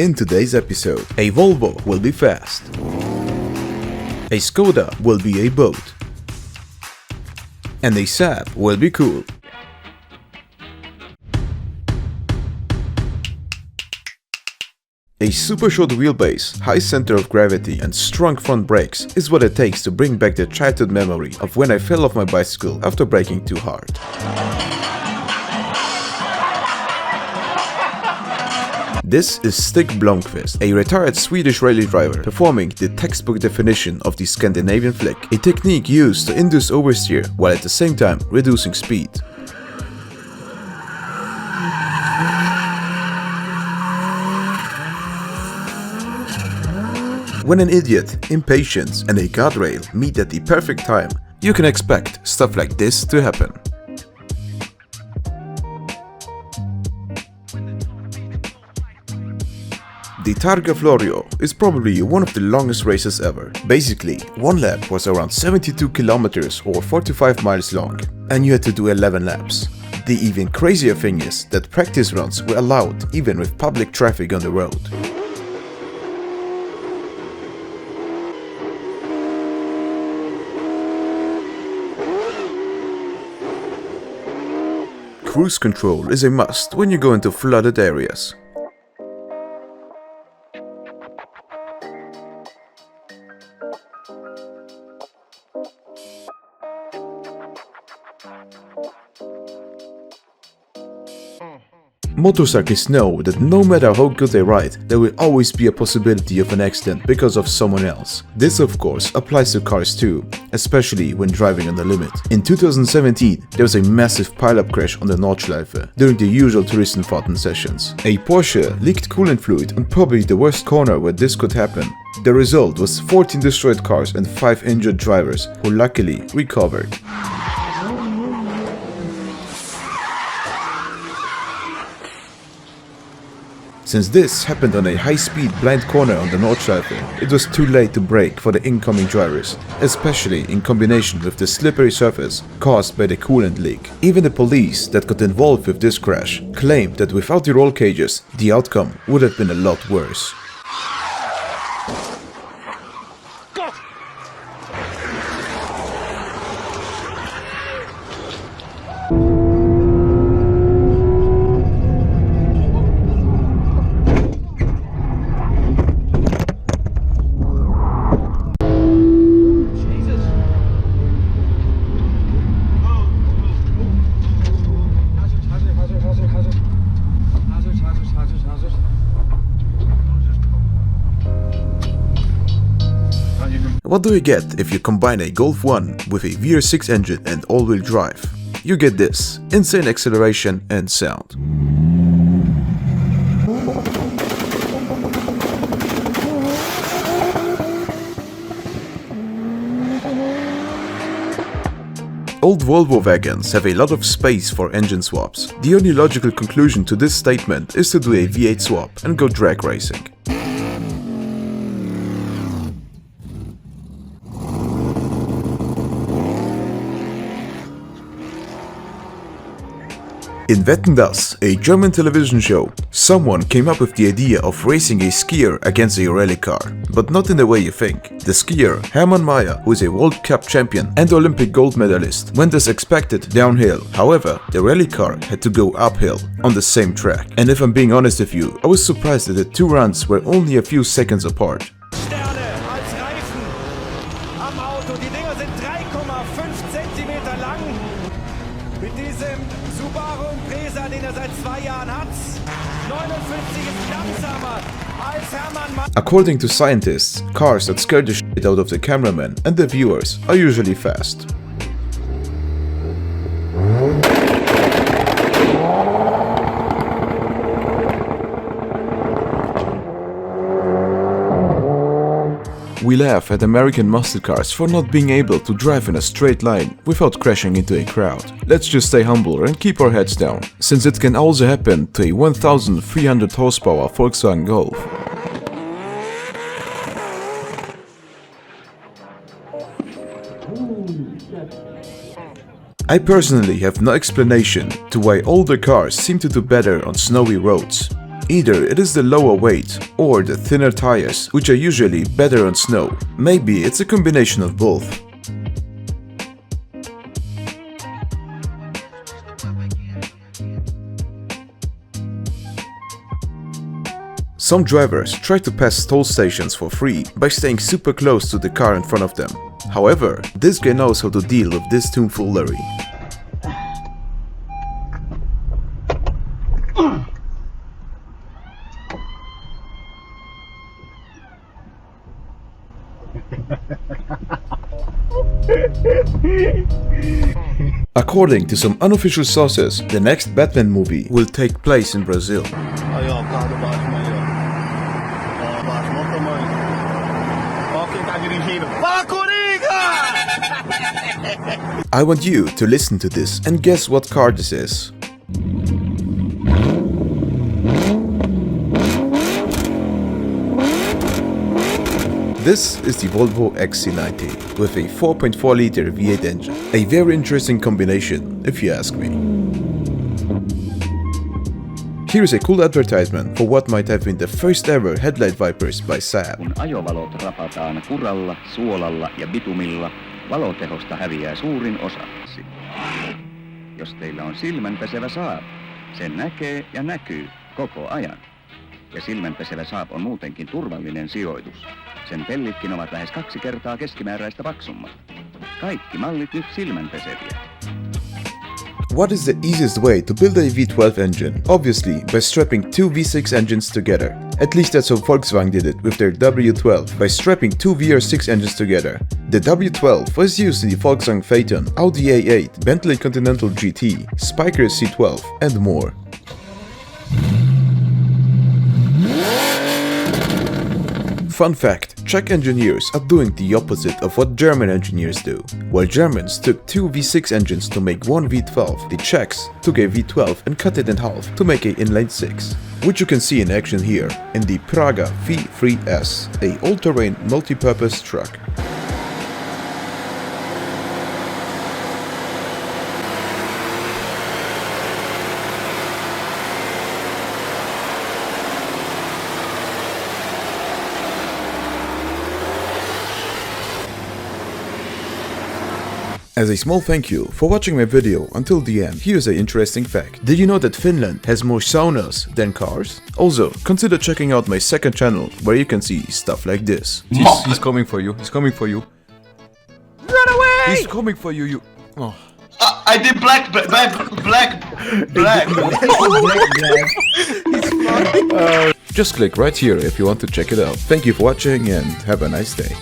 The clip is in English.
In today's episode, a Volvo will be fast, a Skoda will be a boat, and a Saab will be cool. A super short wheelbase, high center of gravity and strong front brakes is what it takes to bring back the childhood memory of when I fell off my bicycle after braking too hard. This is Stig a retired Swedish rally driver performing the textbook definition of the Scandinavian flick, a technique used to induce oversteer while at the same time reducing speed. When an idiot, Impatient and a guardrail meet at the perfect time, you can expect stuff like this to happen. The Targa Florio is probably one of the longest races ever. Basically, one lap was around 72 kilometers or 45 miles long, and you had to do 11 laps. The even crazier thing is that practice runs were allowed even with public traffic on the road. Cruise control is a must when you go into flooded areas. Motorcyclists know that no matter how good they ride, there will always be a possibility of an accident because of someone else. This of course applies to cars too, especially when driving on the limit. In 2017, there was a massive pileup crash on the Nordschleife during the usual Touristenfahrten sessions. A Porsche leaked coolant fluid on probably the worst corner where this could happen. The result was 14 destroyed cars and 5 injured drivers who luckily recovered. Since this happened on a high-speed blind corner on the Nordschleife, it was too late to brake for the incoming drivers, especially in combination with the slippery surface caused by the coolant leak. Even the police that got involved with this crash claimed that without the roll cages, the outcome would have been a lot worse. What do you get if you combine a Golf 1 with a Vr6 engine and all-wheel drive? You get this: insane acceleration and sound. Old Volvo wagons have a lot of space for engine swaps. The only logical conclusion to this statement is to do a V8 swap and go drag racing. In Wetten das, a German television show, someone came up with the idea of racing a skier against a rally car, but not in the way you think. The skier, Hermann Maier, who is a World Cup champion and Olympic gold medalist, went as expected downhill. However, the rally car had to go uphill on the same track. And if I'm being honest with you, I was surprised that the two runs were only a few seconds apart. According to scientists, cars that scare the shit out of the cameraman and the viewers are usually fast. We laugh at American muscle cars for not being able to drive in a straight line without crashing into a crowd. Let's just stay humble and keep our heads down, since it can also happen to a 1300 horsepower Volkswagen Golf. I personally have no explanation to why older cars seem to do better on snowy roads. Either it is the lower weight or the thinner tires, which are usually better on snow. Maybe it's a combination of both. Some drivers try to pass toll stations for free by staying super close to the car in front of them. However, this guy knows how to deal with this tomfoolery. According to some unofficial sources, the next Batman movie will take place in Brazil. I want you to listen to this and guess what car this is. This is the Volvo XC90 with a 4.4-liter V8 engine. A very interesting combination, if you ask me. Here's a cool advertisement for what might have been the first ever headlight wipers by Saab. Kun ajovalot rapataan kuralla, suolalla ja bitumilla, valotehosta häviää suurin osa. Jos teillä on silmänpesevä Saab, sen näkee ja näkyy koko ajan. Ja silmänpesevä Saab on muutenkin turvallinen sijoitus. Sen pellitkin ovat lähes 2 kertaa keskimääräistä paksummat. Kaikki mallit nyt silmänpeseviä. What is the easiest way to build a V12 engine? Obviously, by strapping two V6 engines together. At least that's how Volkswagen did it with their W12, by strapping two Vr6 engines together. The W12 was used in the Volkswagen Phaeton, Audi A8, Bentley Continental GT, Spyker C12, and more. Fun fact, Czech engineers are doing the opposite of what German engineers do. While Germans took two V6 engines to make one V12, the Czechs took a V12 and cut it in half to make a inline 6. Which you can see in action here, in the Praga V3S, a all-terrain multi-purpose truck. As a small thank you for watching my video until the end, here's an interesting fact. Did you know that Finland has more saunas than cars? Also, consider checking out my second channel where you can see stuff like this. He's coming for you, he's coming for you. Run away! He's coming for you, you... Oh. I did black. Just click right here if you want to check it out. Thank you for watching and have a nice day.